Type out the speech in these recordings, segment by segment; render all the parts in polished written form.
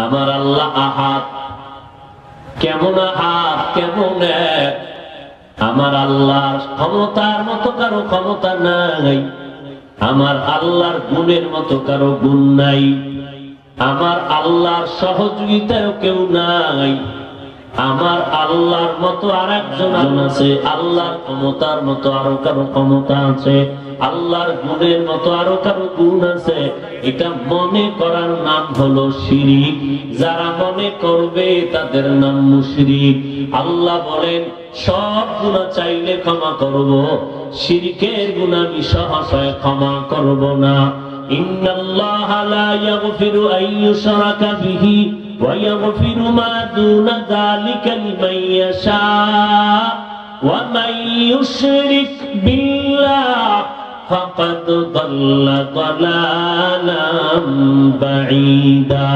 আমার আল্লাহ আহাদ। কেমন আহাদ, কেমন এক? আমার আল্লাহর ক্ষমতার মতো কারো ক্ষমতা নাই, আমার আল্লাহর গুণের মতো কারো গুণ নাই, আমার আল্লাহর সহযোগিতায় কেউ নাই, আমার আল্লাহর মতো আর একজন আছে, আল্লাহর ক্ষমতার মতো আরো কারো ক্ষমতা আছে, আল্লাহর গুণের মতো আরো কারো গুণ আছে। এটা মনে করার নাম হলো শিরিক। যারা মনে করবে তাদের নাম মুশরিক। আল্লাহ বলেন সব গুনাহ চাইলে ক্ষমা করব, শিরকের গুনাহ আমি সহসায় ক্ষমা করব না। ইন্নাল্লাহা লা ইয়াগফিরু আন ইউশরাকা বিহি ওয়া ইয়াগফিরু মা দুনা যালিকা লিমান ইয়াশা ওয়া মান ইউশরিক বিল্লাহ ফাকাদ দাল্লা দালালাম বাঈদা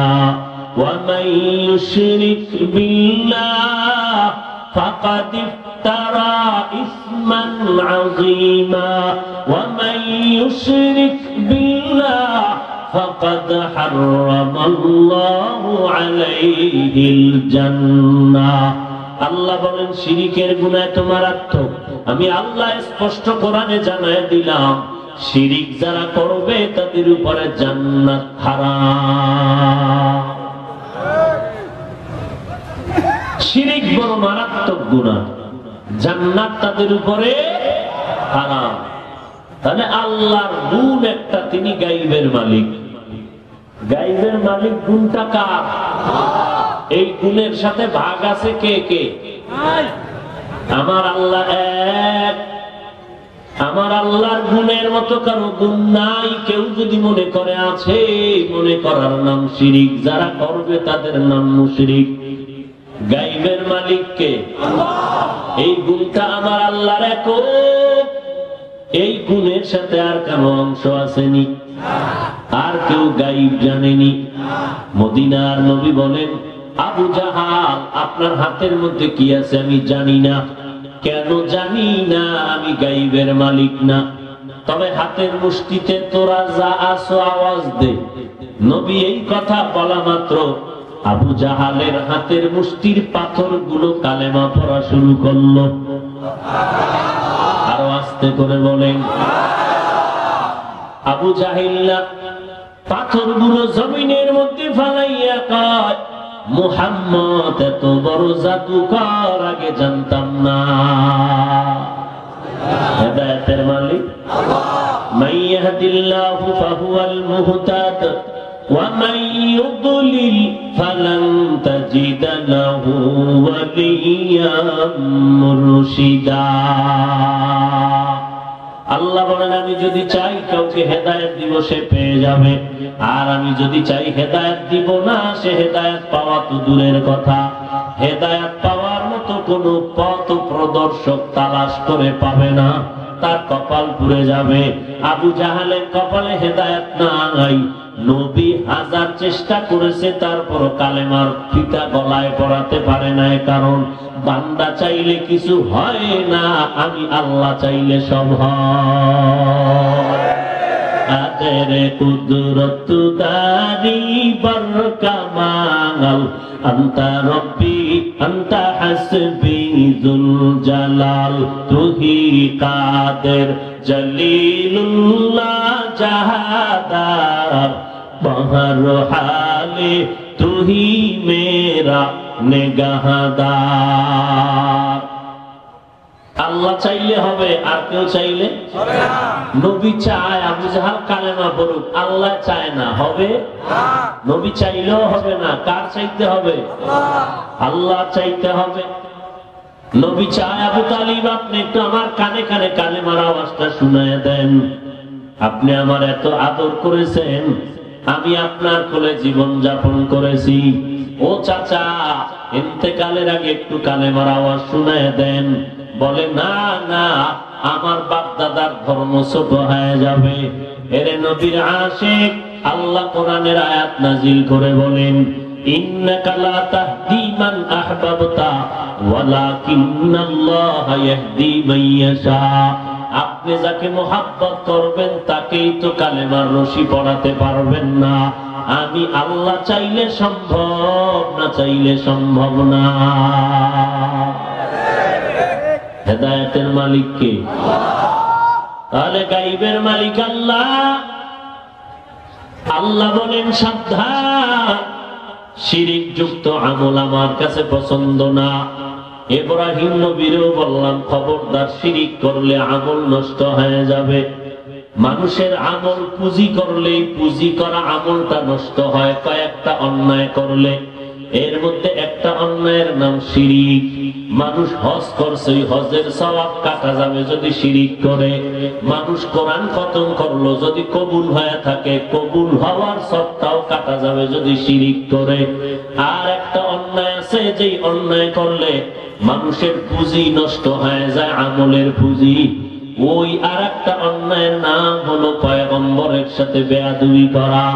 ওয়া মান ইউশরিক বিল্লাহ ফাকাদ ইফতারা ইসমান আযীমা ওয়া মান ইউশরিক বিল্লাহ ফাকাদ হারামাল্লাহু আলাইহিল জান্নাহ। আল্লাহ বলেন শিরিকের গুনাহ এত মারাত্মক, আমি আল্লাহ স্পষ্ট কোরআনে জানায় দিলাম, শিরিক যারা করবে তাদের উপরে জান্নাত হারাম। শিরিক বড় মারাত্মক গুনাহ, জান্নাত তাদের উপরে হারাম। তাহলে আল্লাহর গুণ একটা, তিনি গায়বের মালিক। গায়বের মালিক গুণটা কার? এই গুণের সাথে ভাগ আছে কে কে? আমার আল্লাহ এক, আমার আল্লাহর গুণের মতো কারো গুণ নাই। কেউ যদি মনে করে আছে, মনে করার নাম শিরিক। যারা করবে তাদের নাম মুশরিক। গায়বের মালিক কে? এই গুণটা আমার আল্লাহর একক। এই গুণের সাথে আর কোনো অংশ আসেনি, আর কেউ গায়ব জানেনি। মদিনার নবী বলেন, আবু জাহাল আপনার হাতের মধ্যে কি আছে আমি জানি না। কেন জানি না? আমি গায়বের মালিক না। তবে হাতের মুষ্টিতে তোরা যা আসো আওয়াজ দে। নবী এই কথা বলা মাত্র আবু জাহালের হাতের মুষ্টির পাথরগুলো কালেমা পড়া শুরু করলো। আরো আস্তে করে বলেন। আবু জাহিল্লা পাথরগুলো জমিনের মধ্যে ফালাইয়া কয়, মুহাম্মদ এত বড় জাদুকর, আগে জানতাম না। হেদায়েতের মালিক মান ইয়াহদিল্লাহু ফাহুয়াল মুহতাদ ওয়া মান ইউদ্লিল ফালান তাজিদা লাহু ওয়ালিয়্যাম মুরশিদা। আল্লাহ বলেন, আমি যদি চাই কাউকে হেদায়েত দিব সে পেয়ে যাবে, আর আমি যদি চাই হেদায়েত দিব না, সে হেদায়েত পাওয়া তো দূরের কথা, হেদায়েত পাওয়ার মতো কোন পথ প্রদর্শক তালাশ করে পাবে না, তার কপাল পুড়ে যাবে। আবু জাহালের কপালে হেদায়েত নাই। নবী হাজার চেষ্টা করেছে, তারপর কালেমার ফিতা গলায় পরাতে পারে না। কারণ বান্দা চাইলে কিছু হয় না, আমি আল্লাহ চাইলে সব হয়। আতেরে কুদরত দারি বরকামাল আনতা রব্বি আনতা হাসবি যুল জালাল তুহি কাদের জলিলুল্লাহ জাহাদার বহর হালে তুহি মেরা নিগাহদার। আল্লাহ চাইলে হবে, আর কেউ চাইলে হবে না। নবী চায় আবু জাহাল কালেমা পড়ুক, আল্লাহ চায় না, হবে না। নবী চাইলেও হবে না, কার চাইতে হবে? আল্লাহ চাইতে হবে। নবী চায় আবু তালিব আপনি একটু আমার কানে কানে কালেমার আওয়াজটা শুনায় দেন। আপনি আমার এত আদর করেছেন, আমি আপনার কোলে জীবন যাপন করেছি, ও চাচা ইন্তেকালের আগে একটু কালেমার আওয়াজ শুনায় দেন। বলে না না, আমার বাপ দাদার ধর্ম ছোট হয়ে যাবে। এরে নবীর আশিক, আল্লাহ কোরআনের আয়াত নাজিল করে বলেন, ইন্নাকা লা তাহদি মান আহবাবতা ওয়ালাকিন্নাল্লাহা ইয়াহদি মান ইয়াশা। আপনি যাকে মোহাব্বত করবেন তাকেই তো কালেমার রশি পড়াতে পারবেন না। আমি আল্লাহ চাইলে সম্ভব, না চাইলে সম্ভব না। হেদায়েতের মালিক কে? তাহলে গায়বের মালিক আল্লাহ। আল্লাহ বলেন সাবধান, শিরিক যুক্ত আমল আমার কাছে পছন্দ না। ইব্রাহিম নবীরও বললাম খবরদার, শিরিক করলে আমল নষ্ট হয়ে যাবে। মানুষের আমল পুঁজি করলেই পুঁজি করা আমলটা নষ্ট হয় কয়েকটা অন্যায় করলে। এর মধ্যে একটা অন্যায়ের নাম শিরিক। মানুষ হজ করছে, হজের সওয়াব কাটা যাবে যদি শিরিক করে। মানুষ কোরআন খতম করলো, যদি কবুল হয়ে থাকে কবুল হওয়ার সবটাও কাটা যাবে যদি শিরিক করে। আর একটা অন্যায় আছে, যেই অন্যায় করলে মানুষের পুঁজি নষ্ট হয়ে যায়, আমলের পুঁজি। ওই আর একটা অন্যায়ের নাম হলো পয়গম্বরের সাথে বেয়াদবি করা।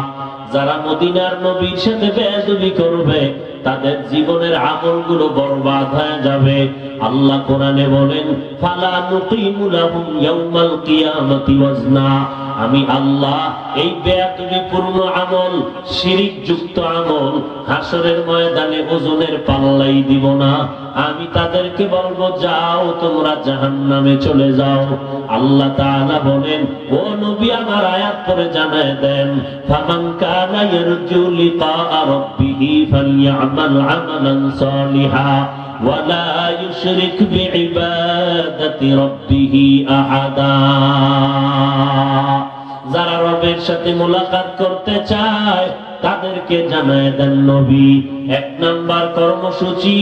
যারা মদিনার নবীর সাথে বেয়াদবি করবে তাদের জীবনের আমলগুলো বরবাদ হয়ে যাবে। আল্লাহ কোরআনে বলেন ফালা নুকিমু লাহুম ইয়াউমাল কিয়ামাতি ওয়াজনা। আমি আল্লাহ এই বেয়াদবিপূর্ণ আমল, শিরিক যুক্ত আমল হাসরের ময়দানে ওজনের পাল্লাই দিব না। আমি তাদেরকে বলবো যাও তোমরা জাহান্নামে চলে যাও। আল্লাহ তাআলা বলেন ও নবী আমার আয়াত পড়ে জানায় দেন ফামান কানা ইয়ারজু লিকা রাব্বিহি ফালইআমাল আমালান সালিহা ওয়ালা ইউশরিক বিইবাদাতি রাব্বিহি আহাদা। যারা রবের সাথে মোলাকাত করতে চায় তাদেরকে জানায় দেন নবী, এক নাম্বার কর্মসূচি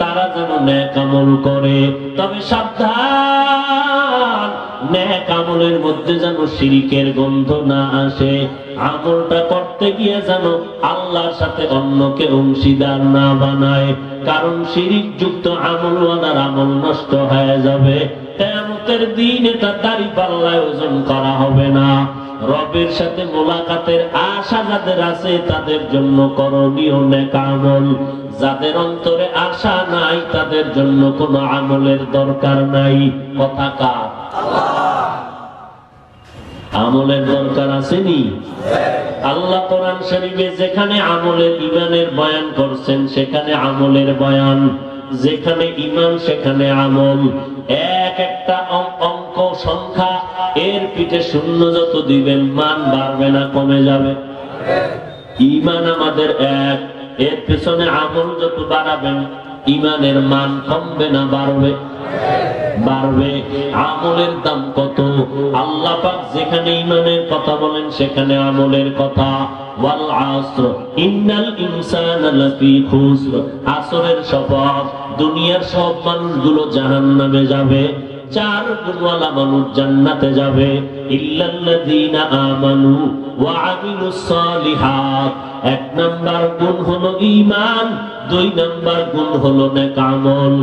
তারা যেন নেক আমল করে। তবে সাবধান, নেক আমলের মধ্যে যেন শিরিকের গন্ধ না আসে। আমলটা করতে গিয়ে যেন আল্লাহর সাথে অন্যকে অংশীদার না বানায়। কারণ শিরিক যুক্ত আমলওয়ালার আমল নষ্ট হয়ে যাবে। কিয়ামতের দিন এটা দাঁড়িপাল্লায় ওজন করা হবে না। রবের সাথে মোলাকাতের আশা যাদের আছে তাদের জন্য করণীয় নেক আমল। যাদের অন্তরে আশা নাই তাদের জন্য কোনো আমলের দরকার নাই। কথা কার? আমলের দরকার আসেনি? আল্লাহ কোরআন শরীফে যেখানে আমলের ঈমানের বয়ান করছেন সেখানে আমলের বয়ান, যেখানে ঈমান সেখানে আমল। এক একটা অঙ্ক সংখ্যা এর পিঠে শূন্য যত দিবেন মান বাড়বে না কমে যাবে? ঈমান আমাদের এক, এর পেছনে আমল যত বাড়াবেন ঈমানের মান কমবে না বাড়বে? বাড়বে। আমলের দাম কত? আল্লাহ পাক যেখানে ঈমানের কথা বলেন সেখানে আমলের কথা। ওয়াল আসর ইন্নাল ইনসানা লাফি খুসর। আসরের শপথ, দুনিয়ার সব মানুষগুলো জাহান্নামে যাবে, চার গুণওয়ালা মানুষ জান্নাতে যাবে। ইল্লাল্লাযীনা আমানু ওয়া আমিলুস সালিহাত। এক নাম্বার গুণ হলো ঈমান, দুই নাম্বার গুণ হলো নেক আমল।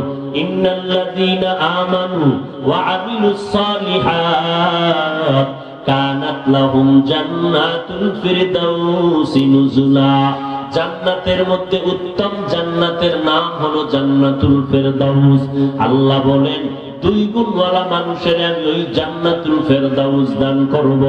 ইন্নাল্লাযীনা আমানু ওয়া আমিলুস সালিহাত কানাত লাহুম জান্নাতুল ফিরদাউসি নুজুলা। জান্নাতের মধ্যে উত্তম জান্নাতের নাম হলো জান্নাতুল ফিরদাউস। আল্লাহ বলেন দুই গুণওয়ালা মানুষের আমি ওই জান্নাতুল ফেরদাউস দান করব।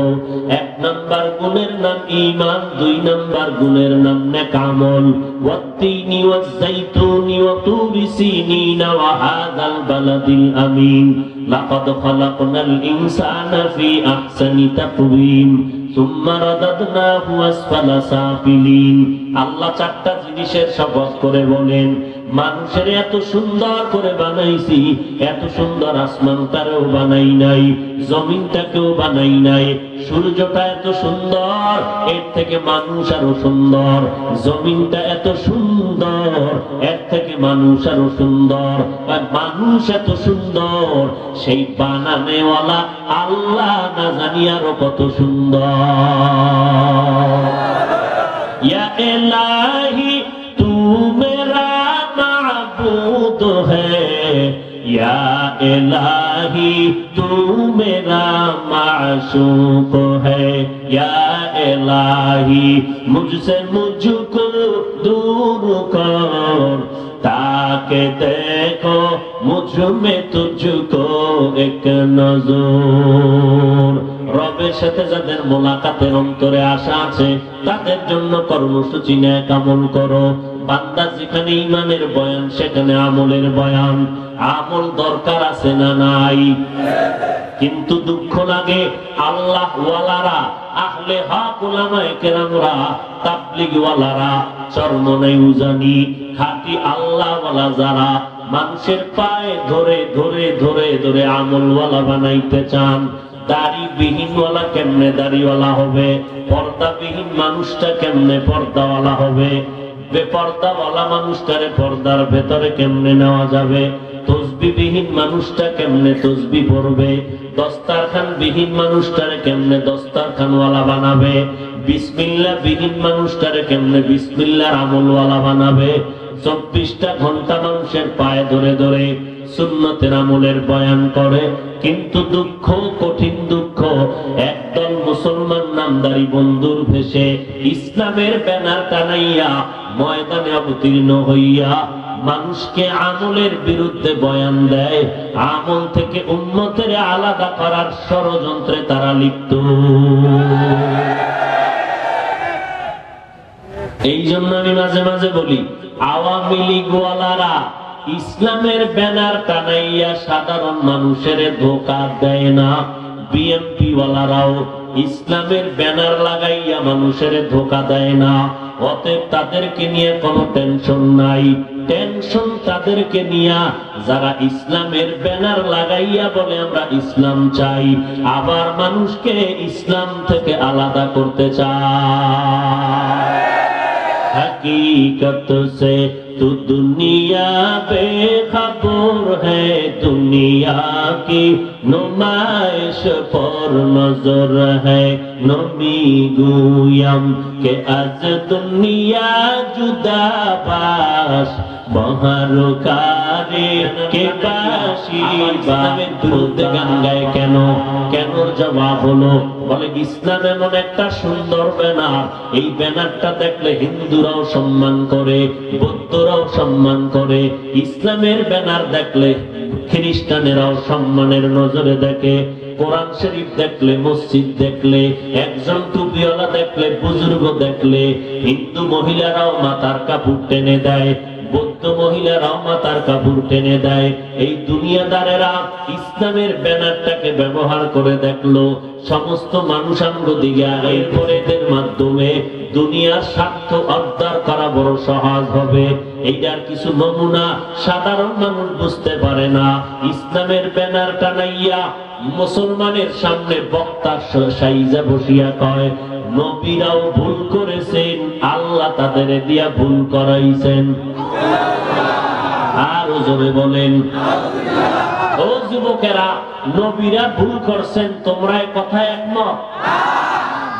এক নাম্বার গুণের নাম ঈমান, দুই নাম্বার গুণের নাম নেক আমল। ওয়াত্তিনি ওয়াজ্জাইতুনি ওয়া তুরি সিনিনা ওয়া হাযাল বালাদিল আমিন লাকাদ খালাকনাল ইনসানা ফি আহসানি তাকওয়িম সুম্মা রাদাদনাহু আসফালা সাফিলিন। আল্লাহ চারটা জিনিসের শপথ করে বলেন মানুষের এত সুন্দর করে বানাইছি, এত সুন্দর আসমানটারেও বানাই নাই, জমিনটাকেও বানাই নাই। সূর্যটা এত সুন্দর, এর থেকে মানুষ আরো সুন্দর। জমিনটা এত সুন্দর, এর থেকে মানুষ আরো সুন্দর। মানুষ এত সুন্দর, সেই বানানেওয়ালা আল্লাহ না জানি আরো কত সুন্দর। ইয়া ইলাহি তু মেরা মাবুদ হ্যায়, या इलाही तू मेरा माशूक है, या इलाही मुझसे मुझको दूर कर ताकि के देखो मुझ में तुझको एक नजर। রবের সাথে যাদের মোলাকাতের অন্তরে আশা আছে তাদের জন্য কর্মসূচি নেক আমল করো। বান্দা যেখানে ঈমানের বয়ান সেখানে আমলের বয়ান। আমল দরকার আছে না নাই? কিন্তু দুঃখ লাগে আল্লাহ ওয়ালারা, আহলে হক উলামায়ে কেরামরা, তাবলীগ ওয়ালারা, চরমনাই উজানি খাঁটি আল্লাহ ওয়ালা যারা মানুষের পায়ে ধরে ধরে ধরে ধরে আমলওয়ালা বানাইতে চান। দাড়িবিহীন ওয়ালা কেমনে দাড়িওয়ালা হবে? পর্দাবিহীন মানুষটা কেমনে পর্দাওয়ালা হবে? বেপর্দাওয়ালা মানুষটারে পর্দার ভেতরে কেমনে নেওয়া যাবে? তসবিহীন মানুষটা কেমনে তসবি পড়বে? দস্তারখান বিহীন মানুষটারে কেমনে দস্তারখানওয়ালা বানাবে? বিসমিল্লাহ বিহীন মানুষটারে কেমনে বিসমিল্লাহর আমলওয়ালা বানাবে? 24টা ঘন্টা মানুষের পায়ে ধরে ধরে সুন্নতের আমলের বয়ান করে, কিন্তু দুঃখ, কঠিন দুঃখ, একদল মুসলমান নামদারি বন্ধুর ভেসে ইসলামের ব্যানার টানাইয়া ময়দানে অবতীর্ণ হইয়া মানুষকে আমলের বিরুদ্ধে বয়ান দেয়। আমল থেকে উম্মতের আলাদা করার ষড়যন্ত্রে তারা লিপ্ত। এই জন্য আমি মাঝে মাঝে বলি, আওয়ামী লীগ ওয়ালারা ইসলামের ব্যানার টানাইয়া সাধারণ মানুষের ধোঁকা দেয় না। বিএনপি ওয়ালারাও ইসলামের ব্যানার লাগাইয়া মানুষের ধোঁকা দেয় না। অতএব তাদেরকে নিয়ে কোনো টেনশন নাই। টেনশন তাদেরকে নিয়া যারা ইসলামের ব্যানার লাগাইয়া বলে আমরা ইসলাম চাই, আবার মানুষকে ইসলাম থেকে আলাদা করতে চায়। हकीकत से तू दुनिया बेखबर है, दुनिया की नुमाइश पर नजर है। नमी गुयम के आज दुनिया जुदा बास बहारुकारे के बाशी बाबे দুরুদ গান গায় কেন? কেনর জবাব হলো, বলে ইসলাম এমন একটা সুন্দর ব্যানার, এই ব্যানারটা দেখলে হিন্দুরাও সম্মান করে, বৌদ্ধরাও সম্মান করে। ইসলামের ব্যানার দেখলে খ্রিস্টানেরাও সম্মানের নজরে দেখে। কোরআন শরীফ দেখলে, মসজিদ দেখলে, একজন টুপিওয়ালা দেখলে, বুজুর্গ দেখলে, হিন্দু মহিলারাও মাথার কাপড় টেনে দেয়, বৌদ্ধ মহিলারাও মাথার কাপড় টেনে দেয়। এই দুনিয়াদারেরা ইসলামের ব্যানারটাকে ব্যবহার করে দেখলো সমস্ত মানুষাঙ্গ দিকে আগাই পরে এদের মাধ্যমে দুনিয়ার স্বার্থ অর্জন করা বড় সহজ হবে। এইটার কিছু নমুনা সাধারণ মানুষ বুঝতে পারে না। ইসলামের ব্যানার টানাইয়া মুসলমানের সামনে বক্তা সাইজা বসিয়া কয় নবীরাও ভুল করেছেন, আল্লাহ তাদের দিয়া ভুল করাইছেন। আর জোরে বলেন, ও যুবকেরা, নবীরা ভুল করছেন, তোমরা এই কথায় একমত?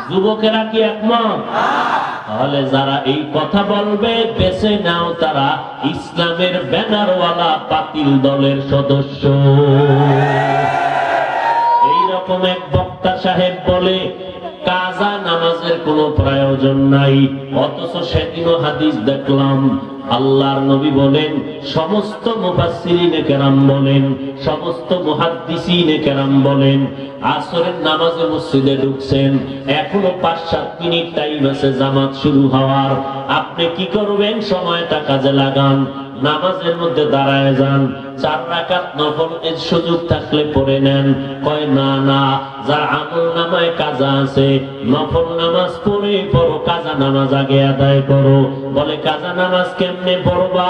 যুবকেরা কি একমত? তাহলে যারা এই কথা বলবে বেছে নাও, তারা ইসলামের ব্যানারওয়ালা বাতিল দলের সদস্য। এইরকম এক বক্তা সাহেব বলে কাজা নামাজের কোনো প্রয়োজন নাই, অথচ সেদিনও হাদিস দেখলাম আল্লাহর নবী বলেন, সমস্ত মুফাসসিরিনে কেরাম বলেন, সমস্ত মুহাদ্দিসিনে কেরাম বলেন, আসরের নামাজে মসজিদে ঢুকছেন, এখনো 5-7 মিনিট টাইম আছে জামাত শুরু হওয়ার। আপনি কি করবেন? সময়টা কাজে লাগান, নামাজের মধ্যে দাঁড়ায় যান, 4 রাকাত নফল এর সুযোগ থাকলে পড়ে নেন। কয় না না, যার আমল নামায় কাজা আছে নফল নামাজ পড়ে পড়ো, কাজা নামাজ আগে আদায় করো। বলে কাজা নামাজ কেমনে পড়বা?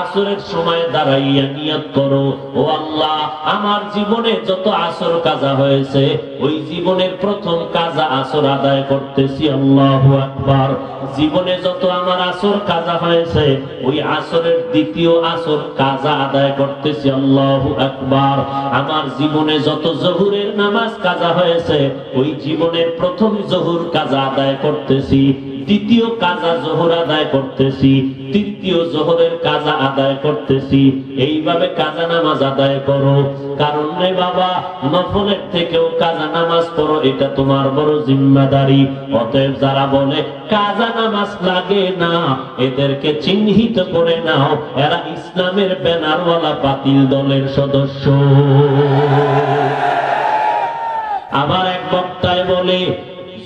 আসরের সময় দাঁড়াইয়া নিয়ত করো, ও আল্লাহ, আমার জীবনে যত আসর কাজা হয়েছে ওই জীবনের প্রথম কাজা আসর আদায় করতেছি, আল্লাহু আকবার। জীবনে যত আমার আসর কাজা হয়েছে ওই আসরের দ্বিতীয় আসর কাজা আদায় করতেছি, আল্লাহু আকবার। আমার জীবনে যত জোহরের নামাজ কাজা হয়েছে ওই জীবনের প্রথম জোহর কাজা আদায় করতেছি। দ্বিতীয় কাজা জোহর আদায় করতেছি, তৃতীয় জোহরের কাজা আদায় করতেছি, এইভাবে কাজা নামাজ আদায় করো। কারণ রে বাবা, নফলের থেকেও কাজা নামাজ পড়ো, এটা তোমার বড় জিম্মাদারি। অতএব যারা বলে কাজা নামাজ লাগে না, এদেরকে চিহ্নিত করে নাও, এরা ইসলামের ব্যানারওয়ালা বাতিল দলের সদস্য। আবার এক বক্তায় বলে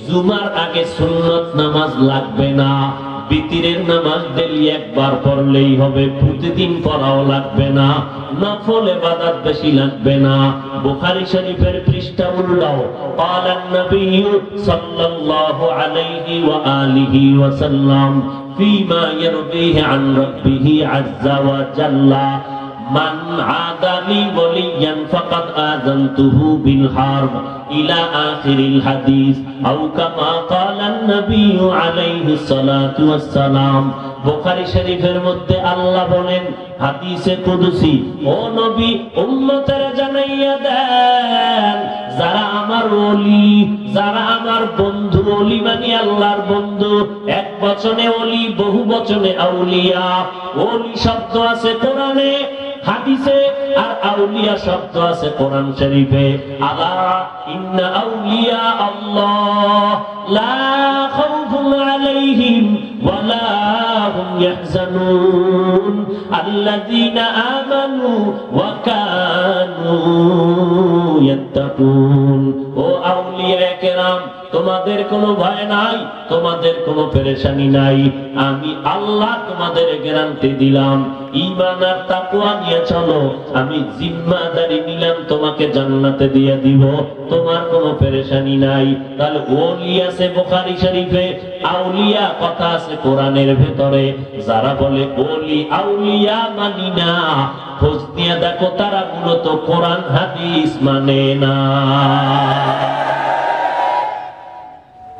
জুমার আগে সুন্নত নামাজ লাগবে না, বিতিরের নামাজ ডেলি একবার পড়লেই হবে, প্রতিদিন পড়াও লাগবে না, নফল ইবাদত বেশি লাগবে না। বুখারী শরীফের পৃষ্ঠা উল্টাও, ক্বালান নবী সাল্লাল্লাহু আলাইহি ওয়া আলিহি ওয়া সাল্লাম ফীমা ইয়ারদিহি আন রাব্বিহি আযজা ওয়া জাল্লা, মান আদালি ওয়ালিয়ান ফাকাদ আযানতুহু বিল হারব ইলা আখিরিল হাদিস আও কামা ক্বালান নবী আলাইহিস সালাতু ওয়াস সালাম। বুখারী শরীফের মধ্যে আল্লাহ বলেন হাদিসে কুদসি, ও নবী উম্মতের জানাইয়া দেন, যারা আমার ওলি, যারা আমার বন্ধু, ওলি মানে আল্লাহর বন্ধু, এক বচনে ওলি, বহু বচনে আউলিয়া। ওলি শব্দ আছে কোরআনে, হাদিসে, আর আউলিয়া শব্দ আছে কোরআন শরীফে। আলা ইন্না আউলিয়া আল্লাহ লা খাউফুন আলাইহিম ওয়া লা হুম ইয়াহজানুন আল্লাযীনা আমানু ওয়া কানু ইয়াত্তাকুন। ও আউলিয়া কেরাম, তোমাদের কোনো ভয় নাই, তোমাদের কোনো পেরেশানি নাই, আমি আল্লাহ তোমাদের গ্যারান্টি দিলাম, ঈমান আর তাকওয়া নিয়ে চলো, আমি জিম্মাদারি নিলাম, তোমাকে জান্নাতে দিয়ে দিব, তোমার কোনো পেরেশানি নাই। তাহলে ওলি আছে বুখারী শরীফে, আউলিয়া কথা আছে কোরআনের ভেতরে। যারা বলে ওলি আউলিয়া মানি না, খোঁজ নিয়ে দেখো তারা মূলত কোরআন হাদিস মানে না।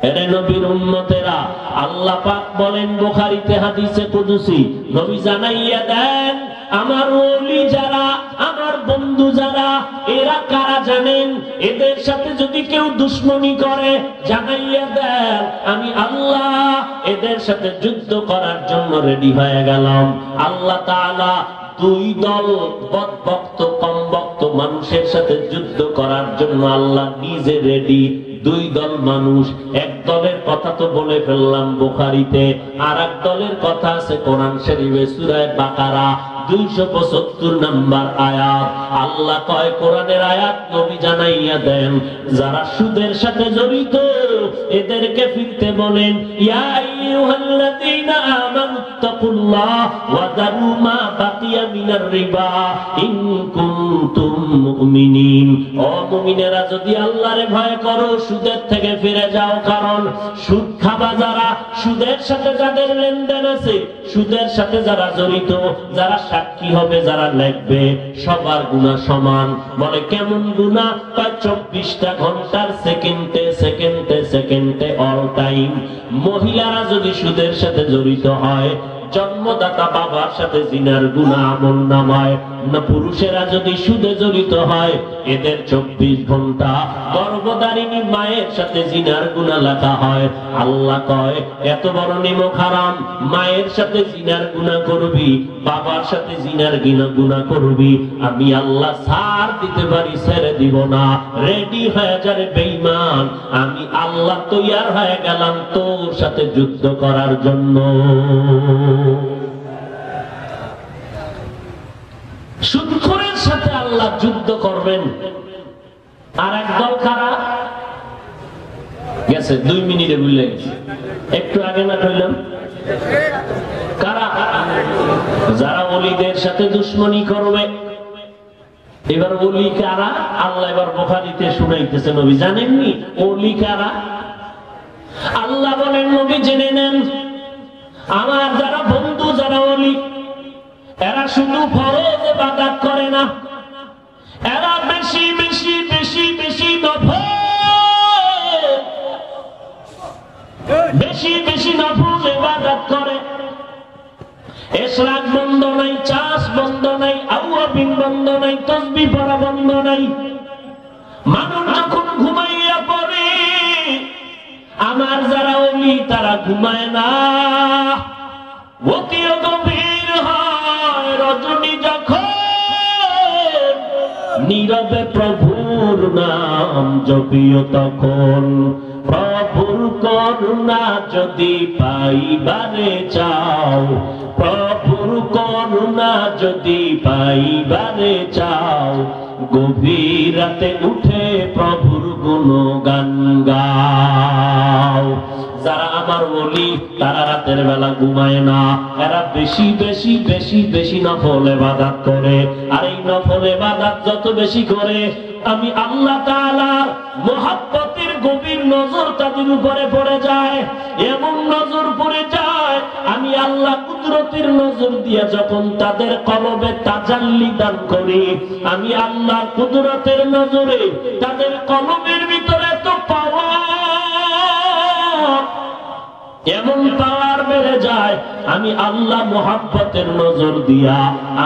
এরে নবীর উম্মতেরা, আল্লাহ পাক বলেন বুখারীতে হাদিসে কুদসি, নবী জানাইয়া দেন আমার ওলি যারা, আমার বন্ধু যারা, এরা কারা জানেন? এদের সাথে যদি কেউ দুশমনি করে, জানাইয়া দেন আমি আল্লাহ এদের সাথে যুদ্ধ করার জন্য রেডি হয়ে গেলাম। আল্লাহ তাআলা দুই দল বদভক্ত কমভক্ত মানুষের সাথে যুদ্ধ করার জন্য আল্লাহ নিজে রেডি। দুই দল মানুষ, এক দলের কথা তো বলে ফেললাম বুখারীতে, আর এক দলের কথা আছে কোরআন শরীফে সূরা বাকারা 275 নম্বর আয়াত। আল্লাহ কয় কোরআনের আয়াত নবী জানাইয়া দেন, যারা সুদের সাথে জড়িত এদেরকে ফিরতে বলেন, ইয়া আইয়ুহাল্লাযীনা আমানুত্তাকুল্লাহ ওয়া যারু মা বাকিয়া মিনার রিবা ইন কুনতুম মুমিনিন। ও মুমিনেরা, যদি আল্লাহরে ভয় করো, সুদের থেকে ফিরে যাও। কারণ সুদ খাবা যারা, সুদের সাথে যাদের লেনদেন আছে, সুদের সাথে যারা জড়িত, যারা সাক্ষী হবে, যারা লিখবে, সবার গুনাহ সমান। বলে কেমন গুনাহ? 24টা ঘন্টার সেকেন্ডে সেকেন্ডে সেকেন্ডে অল টাইম। মহিলারা যদি সুদের সাথে জড়িত হয়, জন্মদাতা বাবার সাথে জিনার গুনাহ আমলনামায়, না পুরুষেরা যদি সুদে জড়িত হয়, এদের 24 ঘন্টা গর্ভধারিণী মায়ের সাথে জিনার গুনাহ লেখা হয়। আল্লাহ কয় এত বড় নিমক হারাম, মায়ের সাথে জিনার গুনাহ করবি, বাবার সাথে জিনার গুনাহ করবি, আমি আল্লাহ ছাড় দিতে পারি, ছেড়ে দিব না। রেডি হয়ে যারে বেঈমান, আমি আল্লাহ তৈয়ার হয়ে গেলাম তোর সাথে যুদ্ধ করার জন্য। সুদখোরের সাথে আল্লাহ যুদ্ধ করবেন। আর একদল কারা গেছে 2 মিনিটে বুঝলেন, একটু আগে না কইলাম কারা? যারা ওলিদের সাথে দুশমনি করবে। এবার ওলি কারা? আল্লাহ এবার বুখারীতে শুনাইতেছে, নবী জানেননি ওলি কারা? আল্লাহ বলেন নবী জেনে নেন, আমার যারা বন্ধু, যারা ওলি, এরা শুধু ফরজ ইবাদত করে না, এরা বেশি বেশি বেশি বেশি নফল, বেশি বেশি নফল ইবাদত করে। ইশরাক বন্ধ নাই, চাষ বন্ধ নাই, আওয়াবিন বন্ধ নাই, তাসবিহ পড়া বন্ধ নাই। মানুষ যখন ঘুমাইয়া পড়ে, আমার যারা ওলি ওলি তারা ঘুমায় না, অতিও গভীর হয় রজনী যখন নীরবে প্রভুর নাম জপিও তখন। প্রভুর করুণা যদি পাইবারে চাও, প্রভুর করুণা যদি পাইবারে চাও, গভীর রাতে উঠে প্রভুর গুণগান গাও। যারা আমার ওলি তারা রাতের বেলা ঘুমায় না, এরা বেশি বেশি বেশি বেশি নফল ইবাদত করে। আর এই নফল ইবাদত যত বেশি করে, আমি আল্লাহ তাআলার মহব্বতের গভীর নজর তাদের উপরে পড়ে যায়। এমন নজর পড়ে যায়, আমি আল্লাহ কুদরতের নজর দিয়ে যখন তাদের কলবে তাজাল্লি দান করি, আমি আল্লাহর কুদরতের নজরে তাদের কলবের ভিতরে তো পাওয়ার, এমন পাওয়ার বেড়ে যায়। আমি আল্লাহ মহব্বতের নজর দিয়া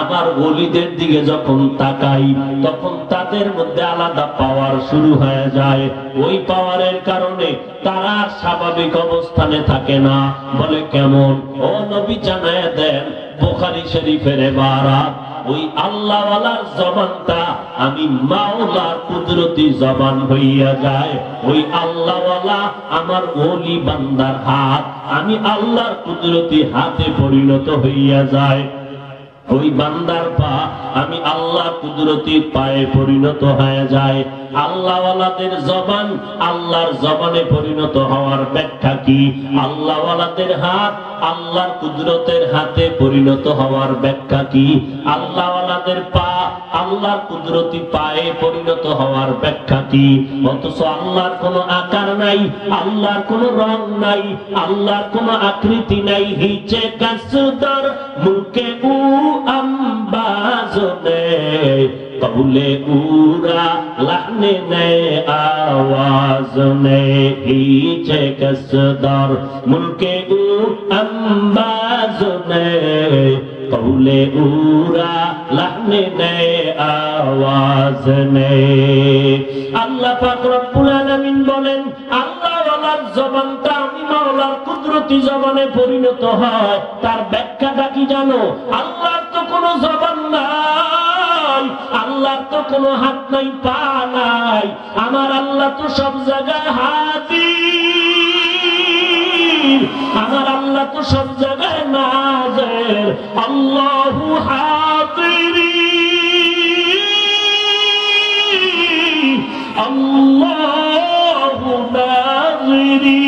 আমার ওলিদের দিকে যখন তাকাই, তখন তাদের মধ্যে আলাদা পাওয়ার শুরু হয়ে যায়। ওই পাওয়ারের কারণে তারা স্বাভাবিক অবস্থানে থাকে না। বলে কেমন? ও নবী জানায় দেন বুখারী শরীফের ইবারত, ওই আল্লাহওয়ালার জবানটা আমি মাওলার কুদরতি জবান হইয়া যায়। ওই আল্লাহওয়ালা আমার ওলি বান্দার হাত আমি আল্লাহর কুদরতি হাতে পরিণত হইয়া যায়। ওই বান্দার পা আমি আল্লাহ কুদরতি পায়ে পরিণত হয়ে যায়। আল্লাহওয়ালাদের জবান আল্লাহর জবানে পরিণত হওয়ার ব্যাখ্যা কি? আল্লাহওয়ালাদের হাত আল্লাহর কুদরতের হাতে পরিণত হওয়ার ব্যাখ্যা কি? আল্লাহওয়ালাদের পা আল্লাহর কুদরতি পায়ে পরিণত হওয়ার ব্যাখ্যা কি? অথচ আল্লাহর কোনো আকার নাই, আল্লাহর কোনো রং নাই, আল্লাহর কোনো আকৃতি নাই। হিচে কাসদর মুলকে উ আম্বাজনে কৌলে উরা লাহনে নে আওয়াজ নে। হিচে কাসদর মুলকে উ আম্বাজনে কৌলে উরা লাহনে নে আওয়াজ নে। আল্লাহ পাক রব্বুল আলামিন বলেন, আল্লাহওয়ালার জবানটা আমি মাওলার কুদরতি জবানে পরিণত হয়। তার ব্যাখ্যাটা কি জানো? আল্লাহর তো কোনো জবান নাই, আল্লাহর তো কোনো হাত নাই, পা নাই। আমার আল্লাহ তো সব জায়গায় হাজির, আমার আল্লাহ তো সব জায়গায় নাযির। আল্লাহু হাজিরি আল্লাহু নাযিরি।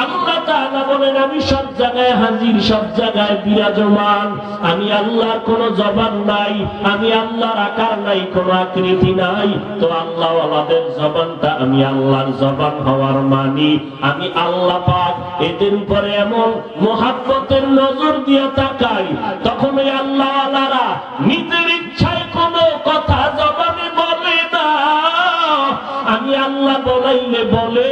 আল্লাহ তাআলা বলেন, আমি সব জায়গায় হাজির, সব জায়গায় বিরাজমান। আমি আল্লাহর কোনো জবান নাই, আমি আল্লাহর আকার নাই, কোনো আকৃতি নাই। তো আল্লাহওয়ালাদের জবানটা আমি আল্লাহর জবান হওয়ার মানি আমি আল্লাহ পাক এদের উপরে এমন মহব্বতের নজর দিয়ে তাকাই, তখন ওই আল্লাহওয়ালারা নিজের ইচ্ছায় কোনো কথা জবানে বলে না, আমি আল্লাহ বলাইলে বলে।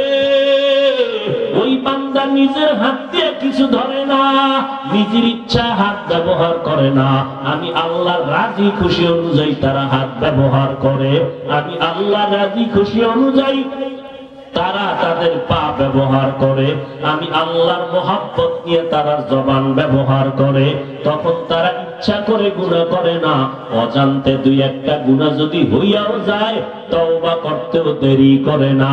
ওই বান্দা নিজের হাত দিয়ে কিছু ধরে না, নিজের ইচ্ছা হাত ব্যবহার করে না। আমি আল্লাহর রাজি খুশি অনুযায়ী তারা হাত ব্যবহার করে, আমি আল্লাহ রাজি খুশি অনুযায়ী তারা তাদের পা ব্যবহার করে। আমি আল্লাহর মহব্বত নিয়ে তারা জবান ব্যবহার করে। তখন তারা ইচ্ছা করে গুনাহ করে না, অজান্তে দুই একটা গুনাহ যদি হইয়াও যায় তওবা করতেও দেরি করে না।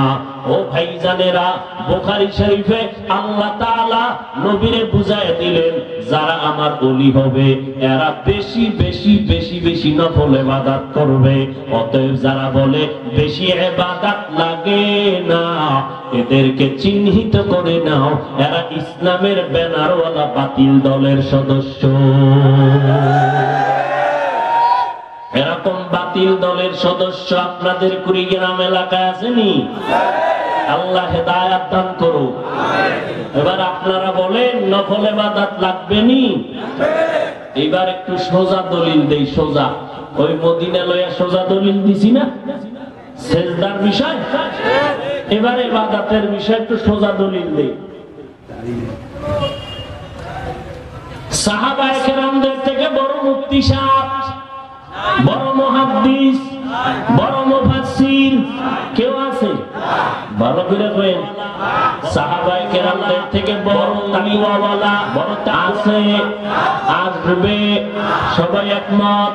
ও ভাইজানেরা, বুখারী শরীফে আল্লাহ তাআলা নবীরে বুঝায় দিলেন, যারা আমার ওলি হবে এরা বেশি বেশি বেশি বেশি নফল ইবাদত করবে। অতএব যারা বলে বেশি ইবাদত লাগে না, এদেরকে চিহ্নিত করে নাও, এরা ইসলামের ব্যানারওয়ালা বাতিল দলের সদস্য। এরকম বাতিল দলের সদস্য আপনাদের কুড়িগ্রাম এলাকায় আসেনি? আল্লাহ হেদায়েত দান করুক। এবার আপনারা বলেন নফল ইবাদত লাগবে নি? এবার একটু সোজা দলিল দেই। সোজা ওই মদিনা লয়া সোজা দলিল দিছি না সেজদার বিষয়, এবার ইবাদতের বিষয় একটু সোজা দলিল দেই। সাহাবায়ে কেরামদের থেকে বড় মুফতি সাহেব, বড় মুহাদ্দিস, বড় মুফাসসির কেউ আছে? ভালো করে কইেন সাহাবায়ে কেরামদের থেকে বড় তাকওয়াওয়ালা বড় আছে আসবে সবাই একমত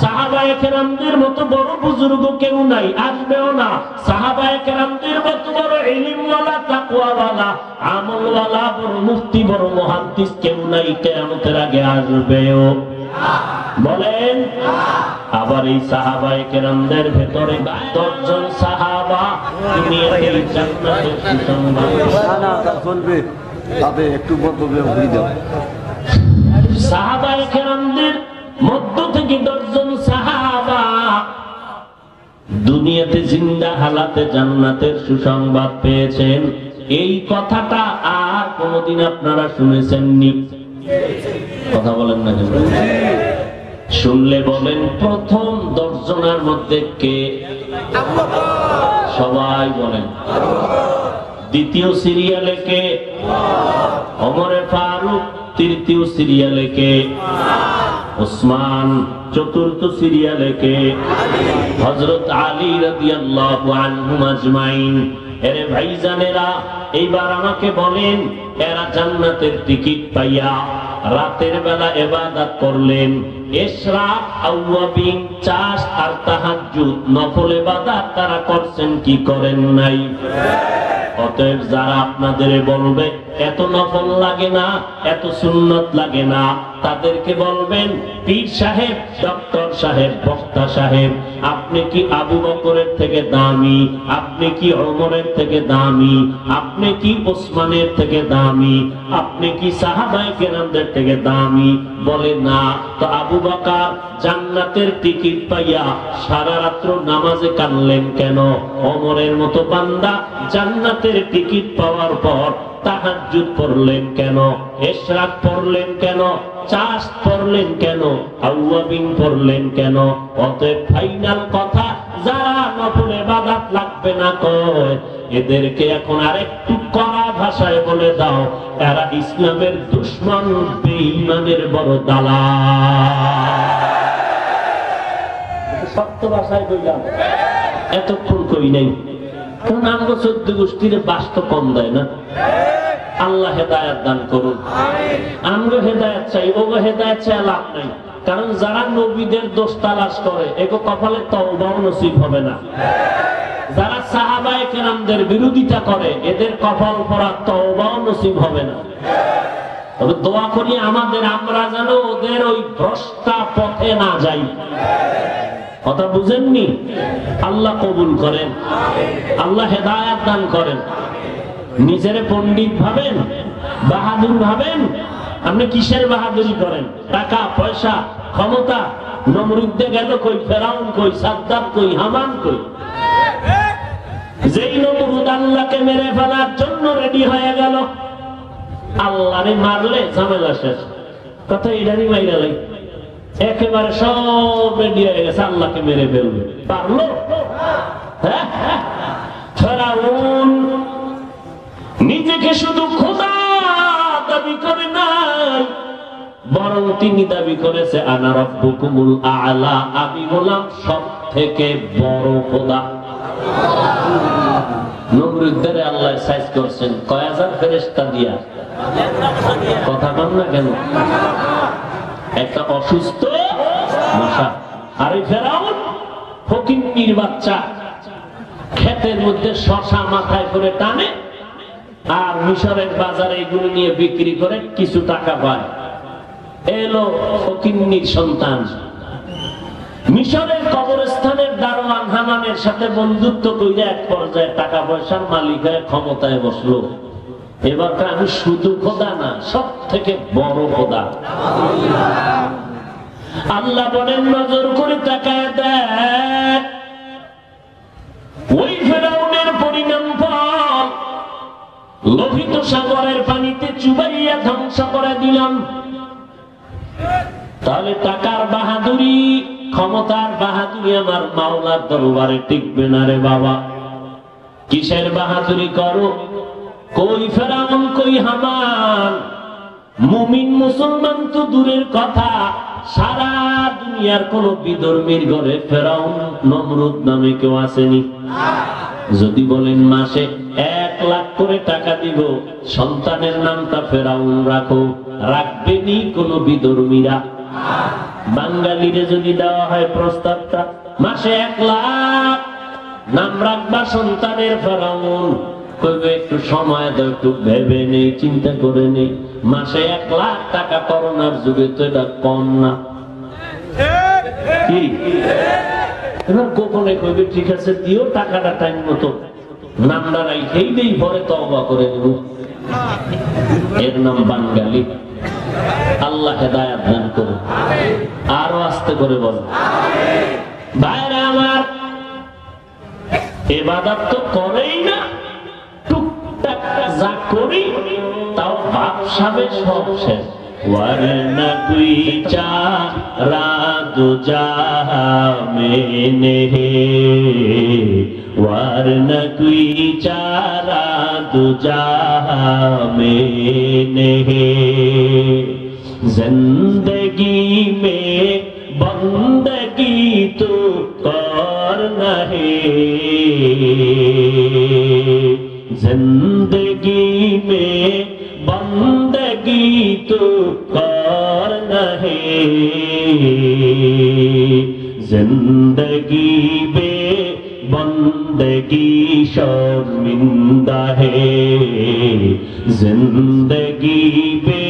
সাহাবায়ে কেরামদের মতো বড় বুজুর্গ কেউ নাই আসবেও না সাহাবায়ে কেরামদের মতো বড় ইলমওয়ালা তাকওয়াওয়ালা আমলওয়ালা বড় মুফতি বড় মুহাদ্দিস কেউ নাই কিয়ামতের আগে আসবেও বলেন আবার এই সাহাবায়ে কেরামদের ভেতরে 10 জন সাহাবা দুনিয়াতে জান্নাতের সুসংবাদ না তা চলবে তবে একটু বলবে ভুল দাও সাহাবায়ে কেরামদের মধ্য থেকে 10 জন সাহাবা দুনিয়াতে জিন্দা হালাতে জান্নাতের সুসংবাদ পেয়েছেন এই কথাটা আর কোনদিন আপনারা শুনেছেননি কথা বলেন না কেন শুনলে বলেন প্রথম 10 জনের মধ্যে কে সবাই বলেন দ্বিতীয় সিরিয়ালে কে ওমরে ফারুক তৃতীয় সিরিয়ালে কে উসমান চতুর্থ সিরিয়ালে কে হযরত আলী রাদিয়াল্লাহু আনহুম আজমাইন এরে ভাইজানেরা এইবার আমাকে বলেন এরা জান্নাতের টিকিট পাইয়া রাতের বেলা ইবাদত করলেন ইশরাক আওয়াবিন চাষ আর তাহাজ্জুদ নফল ইবাদত তারা করছেন কি করেন নাই অতএব যারা আপনাদের বলবে এত নফল লাগে না এত সুন্নত লাগে না তাদেরকে বলবেন পীর সাহেব ডক্টর সাহেব বক্তা সাহেব আপনি কি আবু বকরের থেকে দামি আপনি কি ওমরের থেকে দামি আপনি কি ওসমানের থেকে দামি আপনি কি সাহাবায়ে কেরামদের থেকে দামি বলে না তো আবু বকর জান্নাতের টিকিট পাইয়া সারা রাত নামাজে কাঁদলেন কেন ওমরের মতো বান্দা জান্নাতের টিকিট পাওয়ার পর তাহাজ্জুদ পড়লেন কেন ইশরাক পড়লেন কেন চাষ পড়লেন কেন আওয়াবিন পড়লেন কেন অতএব ফাইনাল কথা যারা নফল ইবাদত লাগবে না কয় এদেরকে এখন আরেকটু কড়া ভাষায় বলে দাও এরা ইসলামের দুশমন বেঈমানের বড় দালাল সত্য ভাষায় কইলাম এতক্ষণ কই নাই কারণ আমগো 14 গোষ্ঠীর বাস্তব কম দেয় না আল্লাহ হেদায়েত দান করুন আমগো হেদায়েত চাই ওগো হেদায়েত চাই লাভ নাই কারণ যারা নবীদের দোষ তালাশ করে এগো কপালে তওবাও নসিব হবে না যারা সাহাবায়ে কেরামদের বিরোধিতা করে এদের কপাল পড়া তওবাও নসিব হবে না তবে দোয়া করি আমাদের আমরা যেন ওদের ওই ভ্রষ্টা পথে না যাই কথা বুঝেননি আল্লাহ কবুল করেন আল্লাহ হেদায়েত দান করেন নিজেরে পণ্ডিত ভাবেন বাহাদুর ভাবেন আপনি কিসের বাহাদুরি করেন টাকা পয়সা ক্ষমতা নমরুদ্দে গেল কই ফেরাউন কই সাদ্দাত কই হামান কই যেই নমরুদ আল্লাহকে মেরে ফেলার জন্য রেডি হয়ে গেল আল্লাহরে মারলে ঝামেলা শেষ কথা এটারই মাইরা লাই একেবারে সব রেডি হয়ে গেছে আল্লাহকে মেরে ফেলবে পারলো ফেরাউন নিজেকে শুধু খোদা দাবি করে নাই বরং তিনি দাবি করেছে আনা রাব্বুকুমুল আ'লা আমি হলাম সবথেকে বড় খোদা নমরুদের আল্লাহ সাইজ করছেন কয় হাজার ফেরেশতা দিয়া কথা বল না কেন একটা অসুস্থ মশা আর এই ফেরাউন ফকিন্নির বাচ্চা ক্ষেতের মধ্যে শশা মাথায় করে টানে আর মিশরের বাজারে এগুলো নিয়ে বিক্রি করে কিছু টাকা পায় এলো ফকিন্নির সন্তান মিশরের কবরস্থানের দারোয়ান হামানের সাথে বন্ধুত্ব কইরা এক পর্যায়ে টাকা পয়সার মালিক হয়ে ক্ষমতায় বসলো এবার আমি শুধু খোদা না সব থেকে বড় খোদা আল্লাহ বলেন নজর করে তাকায় দেখ ওই ফেরাউনের পরিণাম ফল লোহিত সাগরের পানিতে চুবাইয়া ধ্বংস করে দিলাম তাহলে টাকার বাহাদুরি ক্ষমতার বাহাদুরি আমার মাওলার দরবারে টিকবে না রে বাবা কিসের বাহাদুরি করো কই ফেরাউন কই হামান মুমিন মুসলমান তো দূরের কথা সারা দুনিয়ার কোন বিধর্মীর ঘরে ফেরাউন নমরুদ নামে কেউ আসেনি যদি বলেন মাসে 1 লাখ করে টাকা দিব, সন্তানের নামটা ফেরাউন রাখো, রাখবেনি কোন বিধর্মীরা? বাঙালিরে যদি দেওয়া হয় প্রস্তাবটা, মাসে 1 লাখ নাম রাখবা সন্তানের ফেরাউন, কইবে একটু সময় দাও, একটু ভেবে নেই, চিন্তা করে নেই। মাসে 1 লাখ টাকা করোনার যুগে তো এটা কম না, কি? এবার গোপনে কইবে ঠিক আছে দিও টাকাটা টাইম মতো, নামটা রাইখেই দেই, পরে তওবা করে নেব। এর নাম বাঙালি। আল্লাহ হেদায়েত দান করুন। আরো আস্তে করে বল। ভাইরা আমার, ইবাদত তো করেই না, টুকটাক যা করি তাও ভাবসাবে সব শেষ। वरना कोई चारा दूजा में नहीं, वरना कोई चारा दूजा में नहीं। जिंदगी में बंदगी तो करना है, जिंदगी में बंदगी तो करना है, जिंदगी बे बंदगी शर्मिंदा है, जिंदगी बे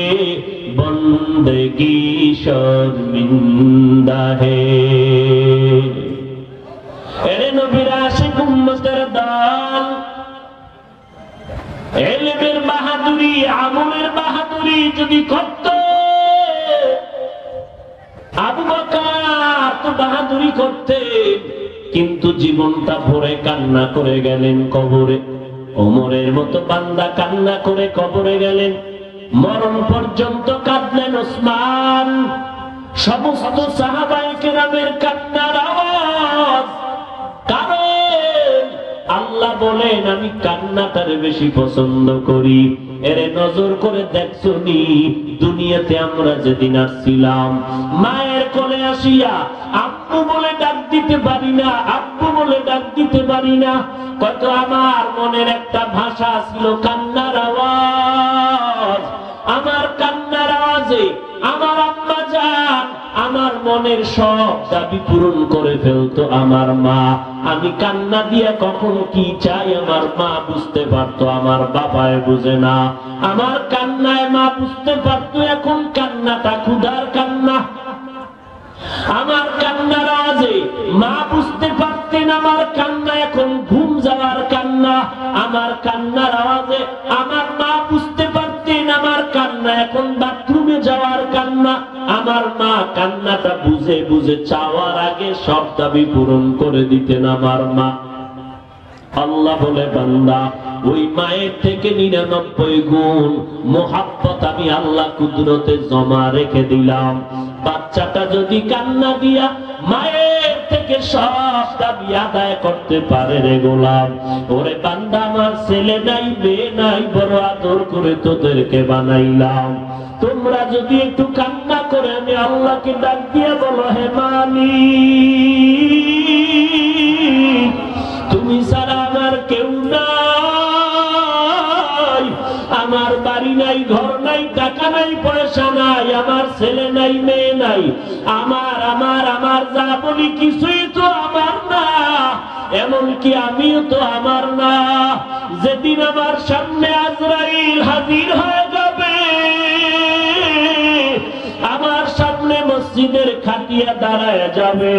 बंदगी शर्मिंदा है। एरे नबीर आशिक उम्मतेर दल, এলেমের বাহাদুরি, আমলের বাহাদুরি যদি করত, আবু বকর তো বাহাদুরি করতে, কিন্তু জীবনটা ভরে কান্না করে গেলেন কবরে। ওমরের মতো বান্দা কান্না করে কবরে গেলেন, মরণ পর্যন্ত কাঁদলেন ওসমান। সমস্ত সাহাবায়ে কেরামের কান্নার আওয়াজ, কারণ আল্লাহ বলেন আমি কান্নাটারে বেশি পছন্দ করি। এরে নজর করে দেখছো নি, দুনিয়াতে আমরা যেদিন আসছিলাম, মায়ের কোলে আসিয়া আব্বু বলে ডাক দিতে পারি না, আব্বু বলে ডাক দিতে পারি না। কত আমার মনের একটা ভাষা ছিল কান্নার আওয়াজ। আমার কান্নার আওয়াজে আমার আম্মা জান আমার মনের সব দাবি পূরণ করে ফেলতো। আমার মা, আমি কান্না দিয়া কখন কি চাই আমার মা বুঝতে পারতো, আমার বাবায় বুঝে না। আমার কান্নায় মা বুঝতে পারতো এখন কান্নাটা ক্ষুধার কান্না। আমার কান্নার আওয়াজে মা বুঝতে পারতেন আমার কান্না এখন ঘুম যাওয়ার কান্না। আমার কান্নার আওয়াজে আমার মা বুঝতে পারতেন আমার কান্না এখন বাথরুমে যাওয়ার কান্না। আমার মা কান্নাটা বুঝে বুঝে চাওয়ার আগে সব দাবি পূরণ করে দিতেন আমার মা। আল্লাহ বলে বান্দা, ওই মায়ের থেকে 99 গুণ মোহাব্বত আমি আল্লাহ কুদরতে জমা রেখে দিলাম। বাচ্চাটা যদি কান্না দিয়া মায়ের থেকে সব দাবি আদায় করতে পারে রে গোলাম, ওরে বান্দা আমার ছেলে নাই মেয়ে নাই, বড় আদর করে তোদেরকে বানাইলাম। তোমরা যদি একটু কান্না করে আমি আল্লাহকে ডাক দিয়া বলো, হে মালিক তুমি ছাড়া আমার কেউ নাই, আমার বাড়ি নাই, ঘর নাই, টাকা নাই, পয়সা নাই, আমার ছেলে নাই, মেয়ে নাই, আমার আমার আমার যা বলি কিছুই তো আমার না, এমনকি আমিও তো আমার না। যেদিন আমার সামনে আজরাইল হাজির হয়ে যাবে, আমার সামনে মসজিদের খাটিয়া দাঁড়ায় যাবে,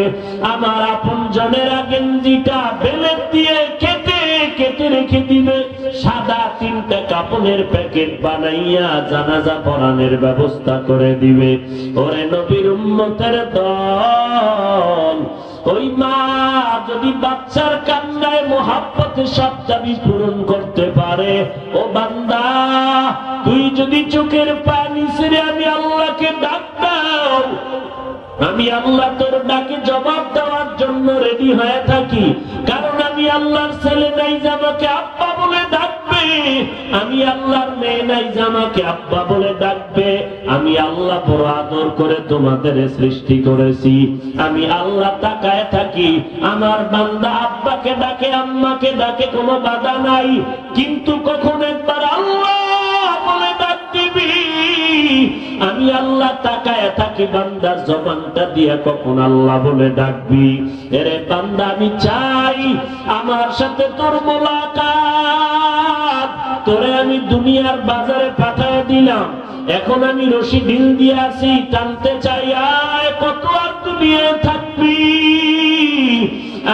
আমার আপনজনেরা গেঞ্জিটা বেলেট দিয়ে কেটে কেটে রেখে দিবে, সাদা 3টা কাপড়ের প্যাকেট বানাইয়া জানাজা পড়ানোর ব্যবস্থা করে দিবে। ওরে নবীর উম্মতের দল, ওই মা যদি বাচ্চার কান্নায় মোহাব্বতে সব দাবি পূরণ করতে পারে, ও বান্দা তুই যদি চোখের পানি ছেড়ে আমি আল্লাহকে ডাক দাও, আমি আল্লাহ তোর ডাকে জবাব দেওয়ার জন্য রেডি হয়ে থাকি, কারণ আমি আল্লাহর ছেলে নাই যে আমাকে আব্বা বলে ডাকবে, আমি আল্লাহর মেয়ে নাই যে আমাকে আব্বা বলে ডাকবে। আমি আল্লাহ বড় আদর করে তোমাদের সৃষ্টি করেছি। আমি আল্লাহ তাকায় থাকি, আমার বান্দা আব্বাকে ডাকে আম্মাকে ডাকে কোনো বাধা নাই, কিন্তু কখন একবার আল্লাহ বলে ডাক দিবি, আমি আল্লাহ তাকায় থাকি বান্দার জবানটা দিয়া কখন আল্লাহ বলে ডাকবি। এরে বান্দা, আমি চাই আমার সাথে তোর মোলাকাত। তোরে আমি দুনিয়ার বাজারে পাঠায় দিলাম, এখন আমি রশি ঢিল দিয়ে আছি, টানতে চাই, আয় কত আর দুনিয়ায় থাকবি।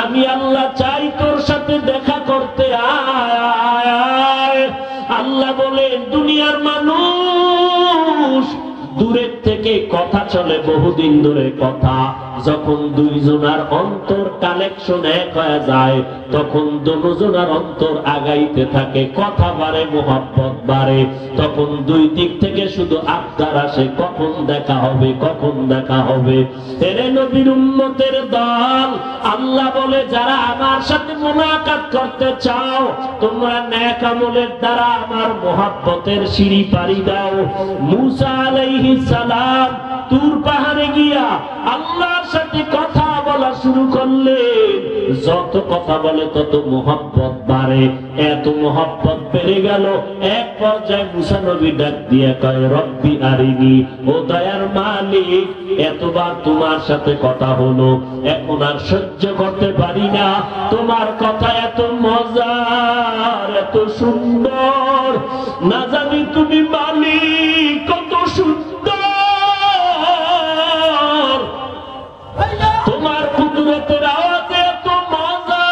আমি আল্লাহ চাই তোর সাথে দেখা করতে, আয়। আল্লাহ বলে, দুনিয়ার মানুষ দূরের থেকে কথা চলে, বহুদিন ধরে কথা, যখন দুইজনার অন্তর কানেকশন এক হয়ে যায়, তখন দুজনার অন্তর আগাইতে থাকে, কথা বাড়ে, মোহাব্বত বাড়ে, তখন দুই দিক থেকে শুধু আবদার আসে, কখন দেখা হবে, কখন দেখা হবে। এরে নবীর উম্মতের দল, আল্লাহ বলে, যারা আমার সাথে মুলাকাত করতে চাও, তোমরা নেক আমলের দ্বারা আমার মোহাব্বতের সিঁড়ি পাড়ি দাও। মুসা আলাইহিস সালাম তুর পাহাড়ে গিয়া আল্লাহর সাথে কথা বলা শুরু করলেন। যত কথা বলে তত মোহাব্বত বাড়ে, এত মোহাব্বত বেড়ে গেল, এক পর্যায়ে মুসা নবী ডাক দিয়ে কয়, রব্বি আরিনি, ও দয়ার মালিক, এতবার তোমার সাথে কথা হলো, এখন আর সহ্য করতে পারি না, তোমার কথা এত মজার, এত সুন্দর, না জানি তুমি মালিক কত সুন্দর, তোমার কুদরতের আওয়াজে এত মজা,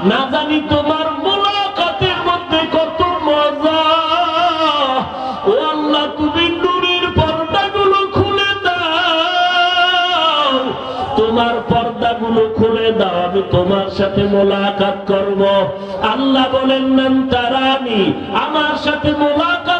না জানি তোমার মুলাকাতের মধ্যে কত মজা। ও আল্লাহ, তুমি নূরের পর্দাগুলো খুলে দাও, তোমার পর্দাগুলো খুলে দাও, আমি তোমার সাথে মোলাকাত করব। আল্লাহ বলেন, মান তারানি, আমার সাথে মোলাকাত